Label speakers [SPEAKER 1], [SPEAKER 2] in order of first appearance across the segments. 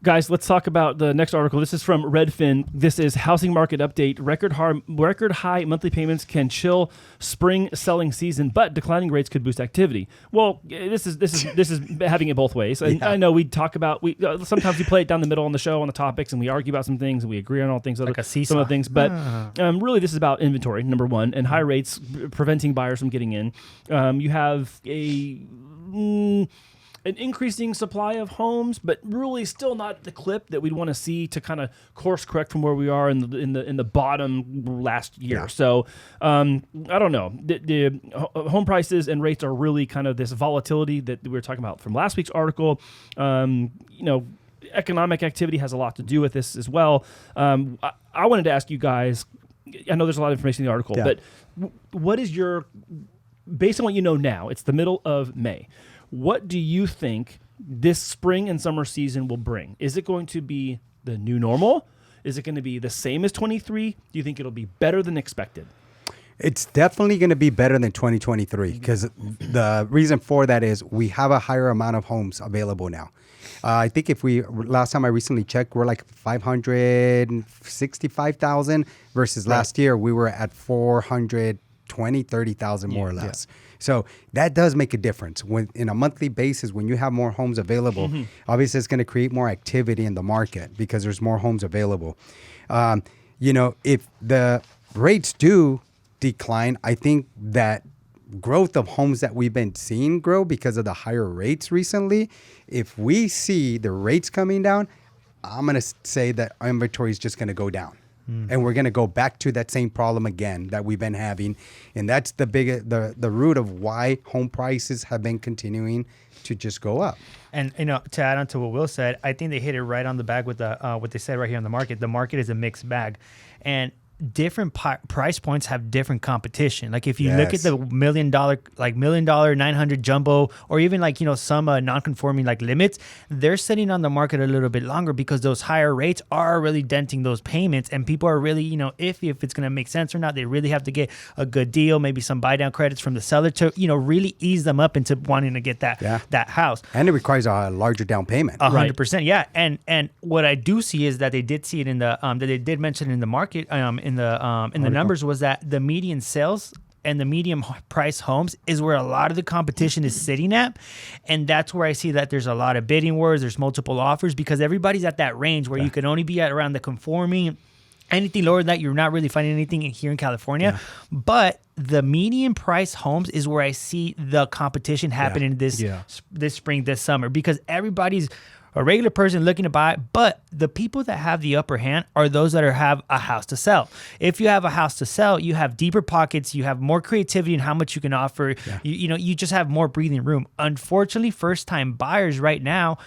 [SPEAKER 1] Guys, let's talk about the next article. This is from Redfin. This is housing market update. Record high monthly payments can chill spring selling season, but declining rates could boost activity. Well, this is having it both ways. And I know we talk about sometimes we play it down the middle on the show on the topics, and we argue about some things and we agree on all things, like some of the things. But really, this is about inventory, number one, and high rates preventing buyers from getting in. You have an increasing supply of homes, but really still not at the clip that we'd want to see to kind of course correct from where we are in the bottom last year. Yeah. So I don't know. The home prices and rates are really kind of this volatility that we were talking about from last week's article. Economic activity has a lot to do with this as well. I wanted to ask you guys. I know there's a lot of information in the article, but what is based on what you know now? It's the middle of May. What do you think this spring and summer season will bring? Is it going to be the new normal? Is it going to be the same as 23? Do you think it'll be better than expected?
[SPEAKER 2] It's definitely going to be better than 2023 because the reason for that is we have a higher amount of homes available now. I think last time I recently checked, we're like 565,000 versus last year we were at 30,000 more or less. Yeah. So that does make a difference. When in a monthly basis, when you have more homes available, obviously it's going to create more activity in the market because there's more homes available. If the rates do decline, I think that growth of homes that we've been seeing grow because of the higher rates recently. If we see the rates coming down, I'm going to say that our inventory is just going to go down. And we're going to go back to that same problem again that we've been having. And that's the root of why home prices have been continuing to just go up.
[SPEAKER 3] And, to add on to what Will said, I think they hit it right on the bag with what they said right here on the market. The market is a mixed bag. And different price points have different competition. Like if you look at the $1 million, like $1 million 900 jumbo, or even some non-conforming like limits, they're sitting on the market a little bit longer because those higher rates are really denting those payments, and people are really iffy if it's going to make sense or not. They really have to get a good deal, maybe some buy down credits from the seller to really ease them up into wanting to get that house. And
[SPEAKER 2] it requires a larger down payment.
[SPEAKER 3] 100%, yeah. And what I do see is that they did see it in the that they did mention in the market in the numbers was that the median sales and the medium price homes is where a lot of the competition is sitting at. And that's where I see that there's a lot of bidding wars, there's multiple offers because everybody's at that range where you can only be at around the conforming. Anything lower than that, you're not really finding anything here in California. Yeah. But the median price homes is where I see the competition happening this spring, this summer, because everybody's a regular person looking to buy, but the people that have the upper hand are those that have a house to sell. If you have a house to sell, you have deeper pockets, you have more creativity in how much you can offer. Yeah. You just have more breathing room. Unfortunately, first-time buyers right now,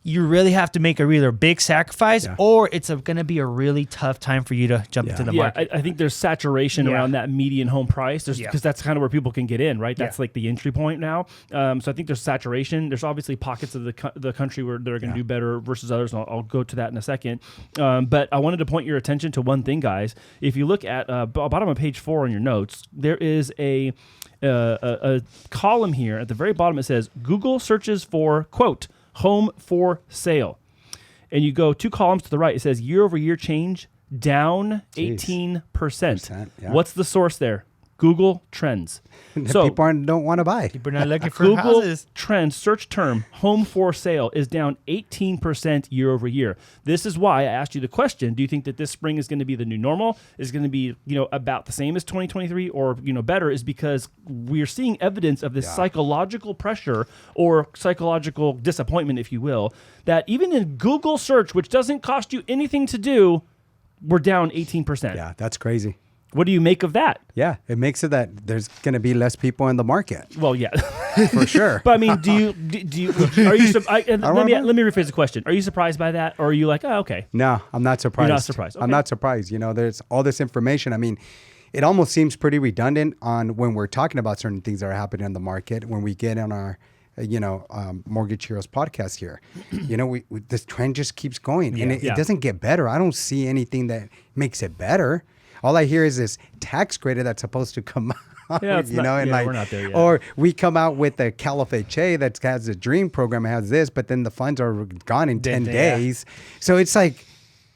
[SPEAKER 3] you really have to make a big sacrifice, or it's going to be a really tough time for you to jump into the market.
[SPEAKER 1] I think there's saturation around that median home price because that's kind of where people can get in, right? That's like the entry point now. So I think there's saturation. There's obviously pockets of the country where they're going to do better versus others, and I'll go to that in a second. But I wanted to point your attention to one thing, guys. If you look at bottom of page 4 on your notes, there is a column here. At the very bottom, it says, Google searches for, quote, home for sale. And you go 2 columns to the right. It says year over year change down 18%. Yeah. What's the source there? Google Trends.
[SPEAKER 2] So people don't want to buy.
[SPEAKER 3] People are not looking for
[SPEAKER 1] Google
[SPEAKER 3] houses.
[SPEAKER 1] Trends search term home for sale is down 18% year over year. This is why I asked you the question: do you think that this spring is going to be the new normal? Is going to be about the same as 2023, or better? Is because we're seeing evidence of this psychological pressure or psychological disappointment, if you will, that even in Google search, which doesn't cost you anything to do, we're down 18%.
[SPEAKER 2] Yeah, that's crazy.
[SPEAKER 1] What do you make of that?
[SPEAKER 2] Yeah, it makes it that there's going to be less people in the market.
[SPEAKER 1] Well, yeah,
[SPEAKER 2] for sure.
[SPEAKER 1] But I mean, do you? Are you? Let me rephrase the question. Are you surprised by that, or are you like, oh, okay?
[SPEAKER 2] No, I'm not surprised.
[SPEAKER 1] You're not surprised. Okay.
[SPEAKER 2] I'm not surprised. There's all this information. I mean, it almost seems pretty redundant on when we're talking about certain things that are happening in the market. When we get on our Mortgage Heroes podcast here, we this trend just keeps going, and it doesn't get better. I don't see anything that makes it better. All I hear is this tax credit that's supposed to come
[SPEAKER 1] Yeah, it's we're not there yet.
[SPEAKER 2] Or we come out with a Caliphate that has a dream program, has this, but then the funds are gone in 10 days. So it's like,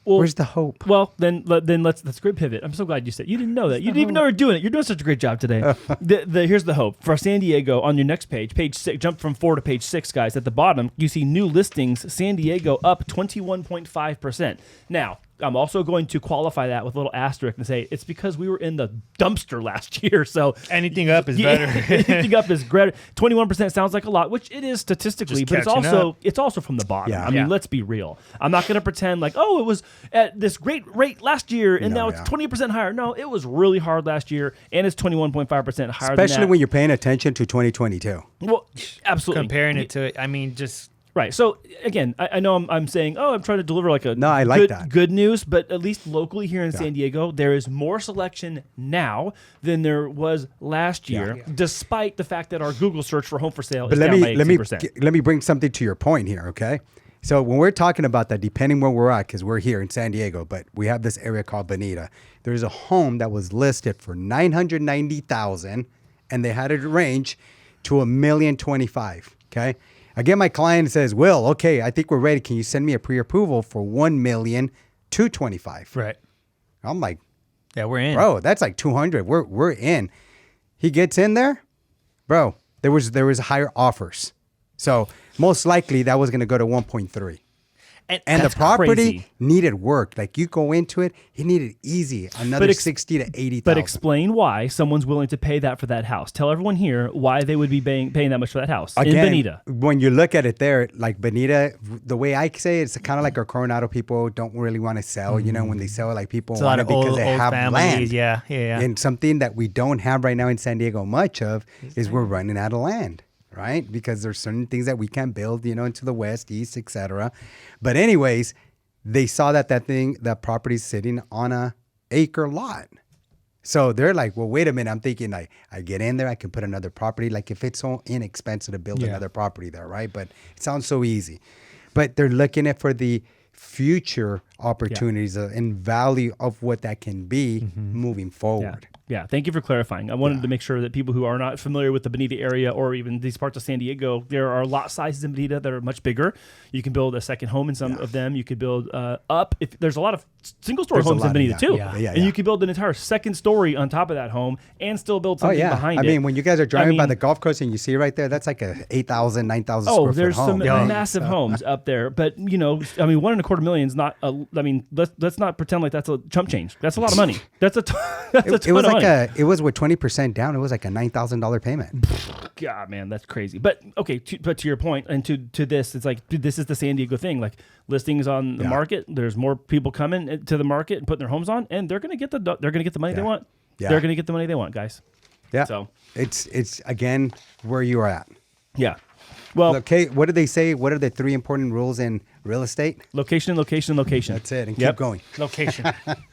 [SPEAKER 2] where's the hope?
[SPEAKER 1] Well, then let's grid pivot. I'm so glad you said you didn't know that. You didn't even know you're doing it. You're doing such a great job today. Here's the hope for San Diego on your next page 6. Jump from 4 to page 6, guys. At the bottom, you see new listings. San Diego up 21.5%. Now, I'm also going to qualify that with a little asterisk and say it's because we were in the dumpster last year. So
[SPEAKER 3] anything up is better.
[SPEAKER 1] Anything up is great. 21% sounds like a lot, which it is statistically, but it's also from the bottom.
[SPEAKER 2] Yeah.
[SPEAKER 1] I mean, let's be real. I'm not going to pretend like, it was at this great rate last year and now it's 20% higher. No, it was really hard last year and it's 21.5% higher.
[SPEAKER 2] Especially when you're paying attention to 2022.
[SPEAKER 1] Well, absolutely.
[SPEAKER 3] Comparing it to it, I mean, just.
[SPEAKER 1] Right. So again, I know I'm saying, I'm trying to deliver like good news, but at least locally here in San Diego, there is more selection now than there was last year, despite the fact that our Google search for home for sale is down by 18%.
[SPEAKER 2] Let me bring something to your point here, okay? So when we're talking about that, depending where we're at, because we're here in San Diego, but we have this area called Bonita. There's a home that was listed for $990,000, and they had it range to $1,025,000. Okay. I get my client and says, Will, okay, I think we're ready. Can you send me a pre-approval for $1,225,000?
[SPEAKER 3] Right.
[SPEAKER 2] I'm like,
[SPEAKER 3] yeah, we're in.
[SPEAKER 2] Bro, that's like 200. We're in. He gets in there, bro. There was higher offers, so most likely that was going to go to 1.3. And the property needed work. Like you go into it, it needed easy another 60 to 80,000.
[SPEAKER 1] But explain why someone's willing to pay that for that house. Tell everyone here why they would be paying that much for that house in Bonita.
[SPEAKER 2] When you look at it there, like Bonita, the way I say it, it's kind of like our Coronado people don't really want to sell. You know, when they sell, like people want it because they have land.
[SPEAKER 3] Yeah.
[SPEAKER 2] And something that we don't have right now in San Diego much of is we're running out of land. Right? Because there's certain things that we can't build, into the west, east, etc. But anyways, they saw that property's sitting on a acre lot. So they're like, well, wait a minute. I'm thinking I get in there, I can put another property. Like if it's so inexpensive to build another property there, right? But it sounds so easy. But they're looking at for the future opportunities and value of what that can be moving forward.
[SPEAKER 1] Yeah, thank you for clarifying. I wanted to make sure that people who are not familiar with the Bonita area or even these parts of San Diego, there are lot sizes in Bonita that are much bigger. You can build a second home in some of them. You could build up. If there's a lot of single-story homes in Bonita too. And you could build an entire second story on top of that home and still build something behind it.
[SPEAKER 2] I mean, when you guys are driving by the golf course and you see right there, that's like a 8,000, 9,000 square foot home.
[SPEAKER 1] There's some massive homes up there. But, $1.25 million is not, let's not pretend like that's a chump change. That's a lot of money. That's a ton of money.
[SPEAKER 2] It was with 20% down. It was like a $9,000 payment.
[SPEAKER 1] God, man, that's crazy. But okay, but to your point and to this, it's like this is the San Diego thing. Like listings on the market, there's more people coming to the market and putting their homes on, and they're gonna get the money they want. Yeah. They're gonna get the money they want, guys.
[SPEAKER 2] Yeah.
[SPEAKER 1] So
[SPEAKER 2] it's again where you are at.
[SPEAKER 1] Yeah. Well,
[SPEAKER 2] okay. What do they say? What are the 3 important rules in real estate?
[SPEAKER 1] Location, location, location.
[SPEAKER 2] That's it. And keep going.
[SPEAKER 3] Location.